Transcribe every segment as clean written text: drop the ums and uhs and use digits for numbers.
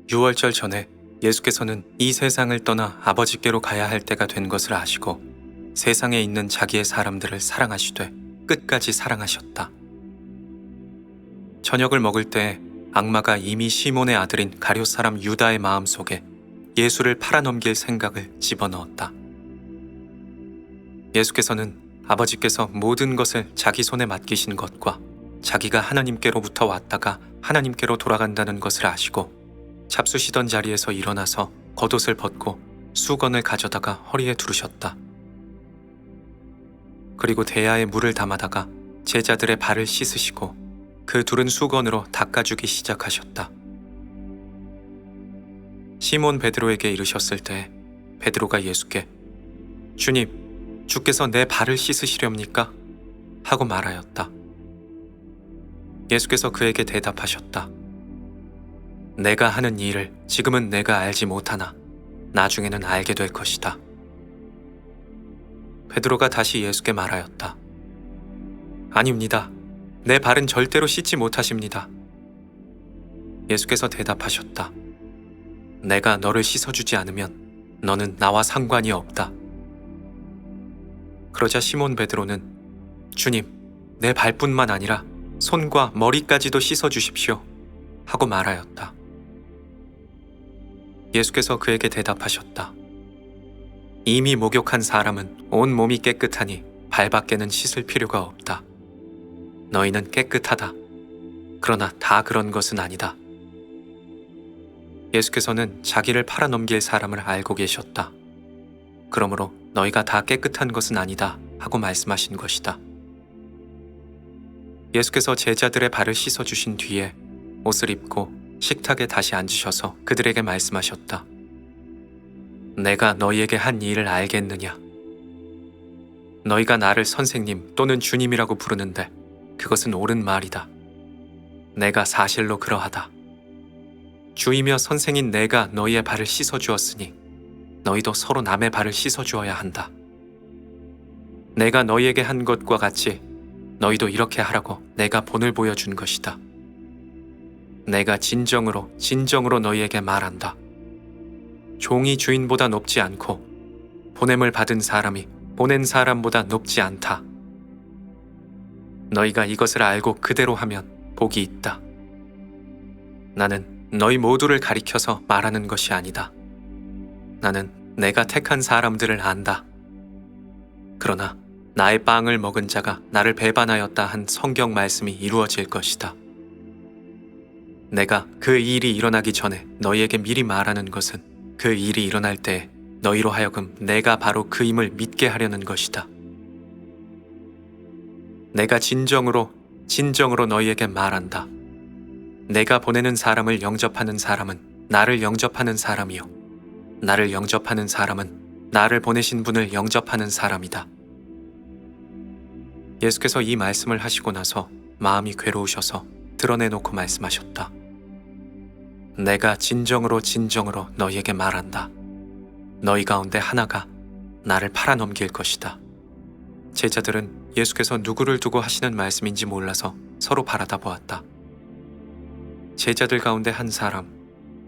유월절 전에 예수께서는 이 세상을 떠나 아버지께로 가야 할 때가 된 것을 아시고 세상에 있는 자기의 사람들을 사랑하시되 끝까지 사랑하셨다. 저녁을 먹을 때 악마가 이미 시몬의 아들인 가룟 사람 유다의 마음속에 예수를 팔아넘길 생각을 집어넣었다. 예수께서는 아버지께서 모든 것을 자기 손에 맡기신 것과 자기가 하나님께로부터 왔다가 하나님께로 돌아간다는 것을 아시고 잡수시던 자리에서 일어나서 겉옷을 벗고 수건을 가져다가 허리에 두르셨다. 그리고 대야에 물을 담아다가 제자들의 발을 씻으시고 그 두른 수건으로 닦아주기 시작하셨다. 시몬 베드로에게 이르셨을 때 베드로가 예수께 주님, 주께서 내 발을 씻으시렵니까? 하고 말하였다. 예수께서 그에게 대답하셨다. 내가 하는 일을 지금은 내가 알지 못하나 나중에는 알게 될 것이다. 베드로가 다시 예수께 말하였다. 아닙니다. 내 발은 절대로 씻지 못하십니다. 예수께서 대답하셨다. 내가 너를 씻어주지 않으면 너는 나와 상관이 없다. 그러자 시몬 베드로는 주님, 내 발뿐만 아니라 손과 머리까지도 씻어주십시오. 하고 말하였다. 예수께서 그에게 대답하셨다. 이미 목욕한 사람은 온 몸이 깨끗하니 발밖에는 씻을 필요가 없다. 너희는 깨끗하다. 그러나 다 그런 것은 아니다. 예수께서는 자기를 팔아넘길 사람을 알고 계셨다. 그러므로 너희가 다 깨끗한 것은 아니다 하고 말씀하신 것이다. 예수께서 제자들의 발을 씻어주신 뒤에 옷을 입고 식탁에 다시 앉으셔서 그들에게 말씀하셨다. 내가 너희에게 한 일을 알겠느냐? 너희가 나를 선생님 또는 주님이라고 부르는데 그것은 옳은 말이다. 내가 사실로 그러하다. 주이며 선생인 내가 너희의 발을 씻어주었으니 너희도 서로 남의 발을 씻어주어야 한다. 내가 너희에게 한 것과 같이 너희도 이렇게 하라고 내가 본을 보여준 것이다. 내가 진정으로 너희에게 말한다. 종이 주인보다 높지 않고 보냄을 받은 사람이 보낸 사람보다 높지 않다. 너희가 이것을 알고 그대로 하면 복이 있다. 나는 너희 모두를 가리켜서 말하는 것이 아니다. 나는 내가 택한 사람들을 안다. 그러나 나의 빵을 먹은 자가 나를 배반하였다 한 성경 말씀이 이루어질 것이다. 내가 그 일이 일어나기 전에 너희에게 미리 말하는 것은 그 일이 일어날 때 너희로 하여금 내가 바로 그임을 믿게 하려는 것이다. 내가 진정으로 너희에게 말한다. 내가 보내는 사람을 영접하는 사람은 나를 영접하는 사람이요. 나를 영접하는 사람은 나를 보내신 분을 영접하는 사람이다. 예수께서 이 말씀을 하시고 나서 마음이 괴로우셔서 드러내놓고 말씀하셨다. 내가 진정으로 너희에게 말한다. 너희 가운데 하나가 나를 팔아넘길 것이다. 제자들은 예수께서 누구를 두고 하시는 말씀인지 몰라서 서로 바라다 보았다. 제자들 가운데 한 사람,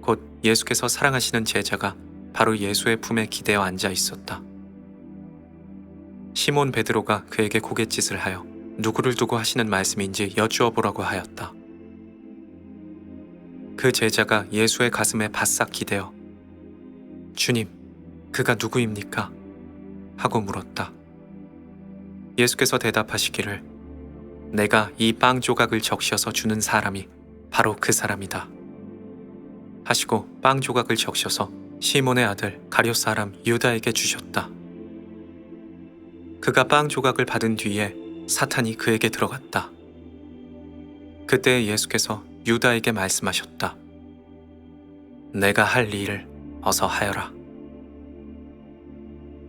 곧 예수께서 사랑하시는 제자가 바로 예수의 품에 기대어 앉아 있었다. 시몬 베드로가 그에게 고갯짓을 하여 누구를 두고 하시는 말씀인지 여쭈어 보라고 하였다. 그 제자가 예수의 가슴에 바싹 기대어 주님, 그가 누구입니까? 하고 물었다. 예수께서 대답하시기를 내가 이 빵 조각을 적셔서 주는 사람이 바로 그 사람이다. 하시고 빵 조각을 적셔서 시몬의 아들 가룟 사람 유다에게 주셨다. 그가 빵 조각을 받은 뒤에 사탄이 그에게 들어갔다. 그때 예수께서 유다에게 말씀하셨다. 내가 할 일을 어서 하여라.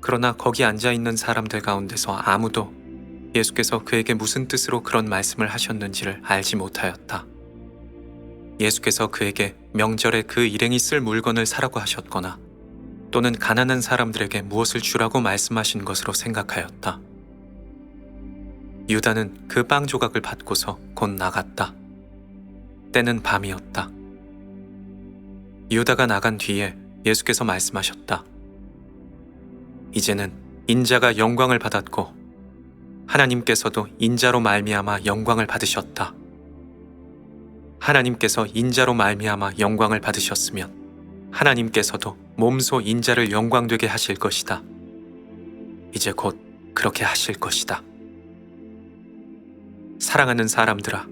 그러나 거기 앉아있는 사람들 가운데서 아무도 예수께서 그에게 무슨 뜻으로 그런 말씀을 하셨는지를 알지 못하였다. 예수께서 그에게 명절에 그 일행이 쓸 물건을 사라고 하셨거나 또는 가난한 사람들에게 무엇을 주라고 말씀하신 것으로 생각하였다. 유다는 그 빵 조각을 받고서 곧 나갔다. 때는 밤이었다. 유다가 나간 뒤에 예수께서 말씀하셨다. 이제는 인자가 영광을 받았고 하나님께서도 인자로 말미암아 영광을 받으셨다. 하나님께서 인자로 말미암아 영광을 받으셨으면 하나님께서도 몸소 인자를 영광되게 하실 것이다. 이제 곧 그렇게 하실 것이다. 사랑하는 사람들아,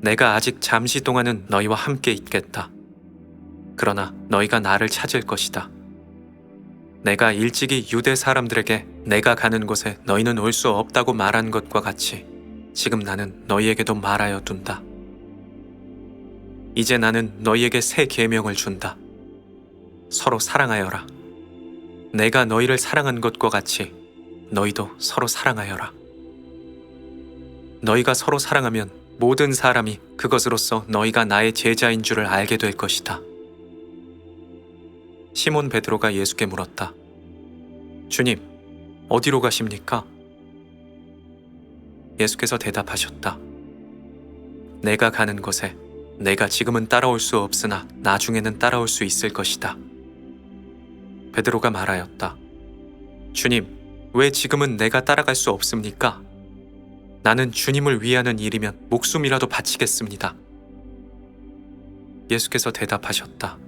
내가 아직 잠시 동안은 너희와 함께 있겠다. 그러나 너희가 나를 찾을 것이다. 내가 일찍이 유대 사람들에게 내가 가는 곳에 너희는 올 수 없다고 말한 것과 같이 지금 나는 너희에게도 말하여 둔다. 이제 나는 너희에게 새 계명을 준다. 서로 사랑하여라. 내가 너희를 사랑한 것과 같이 너희도 서로 사랑하여라. 너희가 서로 사랑하면 모든 사람이 그것으로써 너희가 나의 제자인 줄을 알게 될 것이다. 시몬 베드로가 예수께 물었다. 주님, 어디로 가십니까? 예수께서 대답하셨다. 내가 가는 곳에 내가 지금은 따라올 수 없으나 나중에는 따라올 수 있을 것이다. 베드로가 말하였다. 주님, 왜 지금은 내가 따라갈 수 없습니까? 나는 주님을 위하는 일이면 목숨이라도 바치겠습니다. 예수께서 대답하셨다.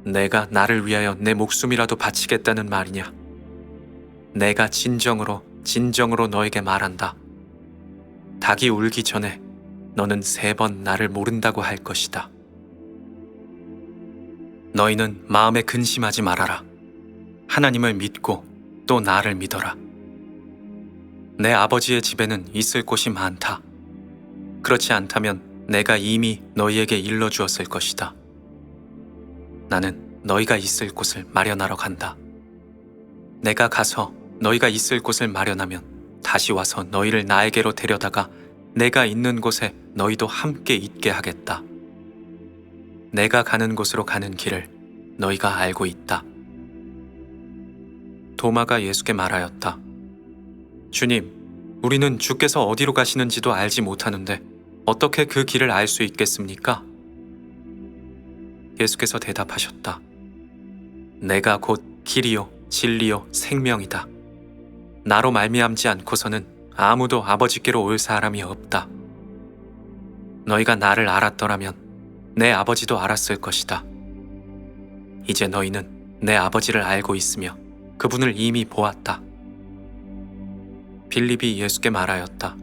내가 나를 위하여 내 목숨이라도 바치겠다는 말이냐? 내가 진정으로 너에게 말한다. 닭이 울기 전에 너는 3번 나를 모른다고 할 것이다. 너희는 마음에 근심하지 말아라. 하나님을 믿고 또 나를 믿어라. 내 아버지의 집에는 있을 곳이 많다. 그렇지 않다면 내가 이미 너희에게 일러주었을 것이다. 나는 너희가 있을 곳을 마련하러 간다. 내가 가서 너희가 있을 곳을 마련하면 다시 와서 너희를 나에게로 데려다가 내가 있는 곳에 너희도 함께 있게 하겠다. 내가 가는 곳으로 가는 길을 너희가 알고 있다. 도마가 예수께 말하였다. 주님, 우리는 주께서 어디로 가시는지도 알지 못하는데 어떻게 그 길을 알 수 있겠습니까? 예수께서 대답하셨다. 내가 곧 길이요 진리요 생명이다. 나로 말미암지 않고서는 아무도 아버지께로 올 사람이 없다. 너희가 나를 알았더라면 내 아버지도 알았을 것이다. 이제 너희는 내 아버지를 알고 있으며 그분을 이미 보았다. 빌립이 예수께 말하였다.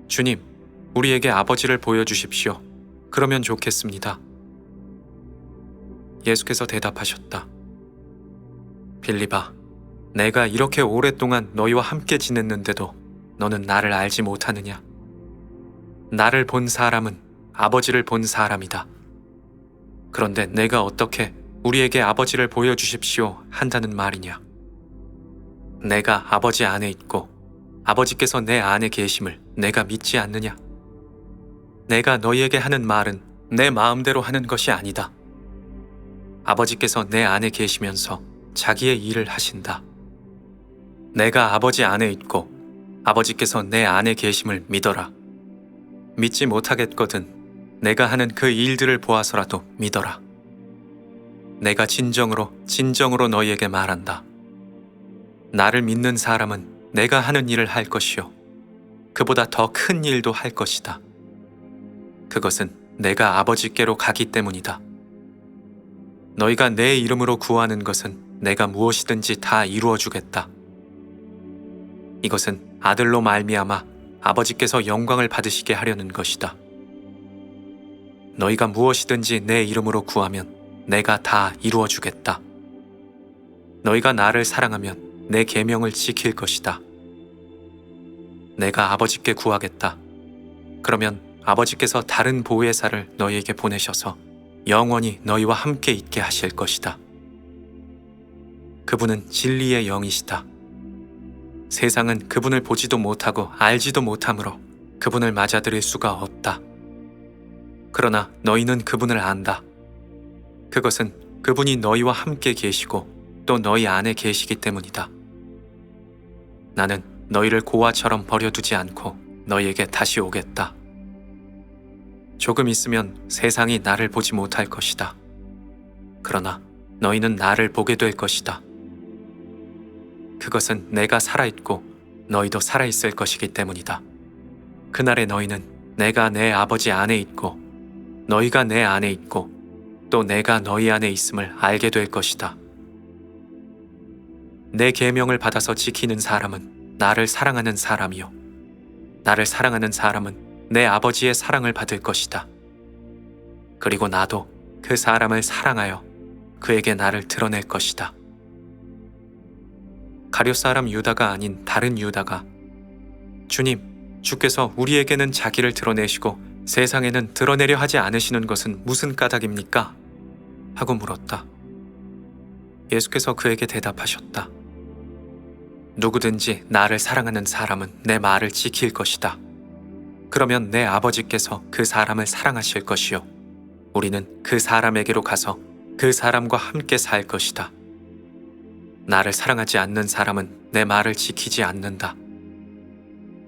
주님, 우리에게 아버지를 보여주십시오. 그러면 좋겠습니다. 예수께서 대답하셨다. 빌립아, 내가 이렇게 오랫동안 너희와 함께 지냈는데도 너는 나를 알지 못하느냐? 나를 본 사람은 아버지를 본 사람이다. 그런데 내가 어떻게 우리에게 아버지를 보여주십시오 한다는 말이냐? 내가 아버지 안에 있고 아버지께서 내 안에 계심을 내가 믿지 않느냐? 내가 너희에게 하는 말은 내 마음대로 하는 것이 아니다. 아버지께서 내 안에 계시면서 자기의 일을 하신다. 내가 아버지 안에 있고 아버지께서 내 안에 계심을 믿어라. 믿지 못하겠거든 내가 하는 그 일들을 보아서라도 믿어라. 내가 진정으로 너희에게 말한다. 나를 믿는 사람은 내가 하는 일을 할 것이요 그보다 더 큰 일도 할 것이다. 그것은 내가 아버지께로 가기 때문이다. 너희가 내 이름으로 구하는 것은 내가 무엇이든지 다 이루어 주겠다. 이것은 아들로 말미암아 아버지께서 영광을 받으시게 하려는 것이다. 너희가 무엇이든지 내 이름으로 구하면 내가 다 이루어 주겠다. 너희가 나를 사랑하면 내 계명을 지킬 것이다. 내가 아버지께 구하겠다. 그러면 아버지께서 다른 보혜사를 너희에게 보내셔서 영원히 너희와 함께 있게 하실 것이다. 그분은 진리의 영이시다. 세상은 그분을 보지도 못하고 알지도 못하므로 그분을 맞아들일 수가 없다. 그러나 너희는 그분을 안다. 그것은 그분이 너희와 함께 계시고 또 너희 안에 계시기 때문이다. 나는 너희를 고아처럼 버려두지 않고 너희에게 다시 오겠다. 조금 있으면 세상이 나를 보지 못할 것이다. 그러나 너희는 나를 보게 될 것이다. 그것은 내가 살아있고 너희도 살아있을 것이기 때문이다. 그날에 너희는 내가 내 아버지 안에 있고 너희가 내 안에 있고 또 내가 너희 안에 있음을 알게 될 것이다. 내 계명을 받아서 지키는 사람은 나를 사랑하는 사람이요 나를 사랑하는 사람은 내 아버지의 사랑을 받을 것이다. 그리고 나도 그 사람을 사랑하여 그에게 나를 드러낼 것이다. 가룟 사람 유다가 아닌 다른 유다가 주님, 주께서 우리에게는 자기를 드러내시고 세상에는 드러내려 하지 않으시는 것은 무슨 까닭입니까? 하고 물었다. 예수께서 그에게 대답하셨다. 누구든지 나를 사랑하는 사람은 내 말을 지킬 것이다. 그러면 내 아버지께서 그 사람을 사랑하실 것이요 우리는 그 사람에게로 가서 그 사람과 함께 살 것이다. 나를 사랑하지 않는 사람은 내 말을 지키지 않는다.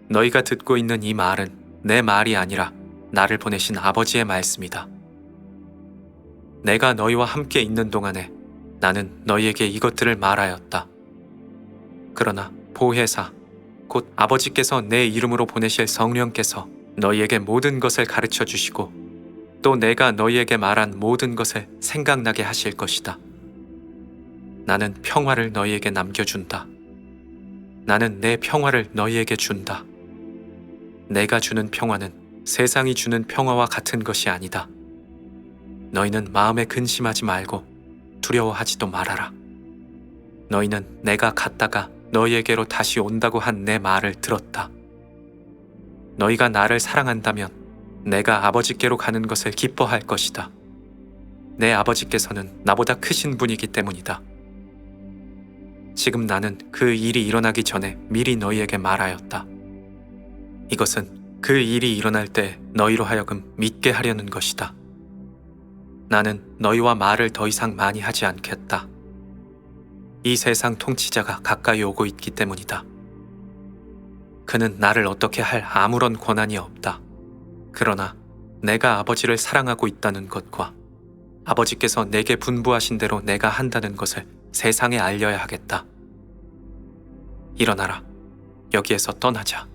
너희가 듣고 있는 이 말은 내 말이 아니라 나를 보내신 아버지의 말씀이다. 내가 너희와 함께 있는 동안에 나는 너희에게 이것들을 말하였다. 그러나 보혜사, 곧 아버지께서 내 이름으로 보내실 성령께서 너희에게 모든 것을 가르쳐 주시고 또 내가 너희에게 말한 모든 것을 생각나게 하실 것이다. 나는 평화를 너희에게 남겨준다. 나는 내 평화를 너희에게 준다. 내가 주는 평화는 세상이 주는 평화와 같은 것이 아니다. 너희는 마음에 근심하지 말고 두려워하지도 말아라. 너희는 내가 갔다가 너희에게로 다시 온다고 한 내 말을 들었다. 너희가 나를 사랑한다면 내가 아버지께로 가는 것을 기뻐할 것이다. 내 아버지께서는 나보다 크신 분이기 때문이다. 지금 나는 그 일이 일어나기 전에 미리 너희에게 말하였다. 이것은 그 일이 일어날 때 너희로 하여금 믿게 하려는 것이다. 나는 너희와 말을 더 이상 많이 하지 않겠다. 이 세상 통치자가 가까이 오고 있기 때문이다. 그는 나를 어떻게 할 아무런 권한이 없다. 그러나 내가 아버지를 사랑하고 있다는 것과 아버지께서 내게 분부하신 대로 내가 한다는 것을 세상에 알려야 하겠다. 일어나라. 여기에서 떠나자.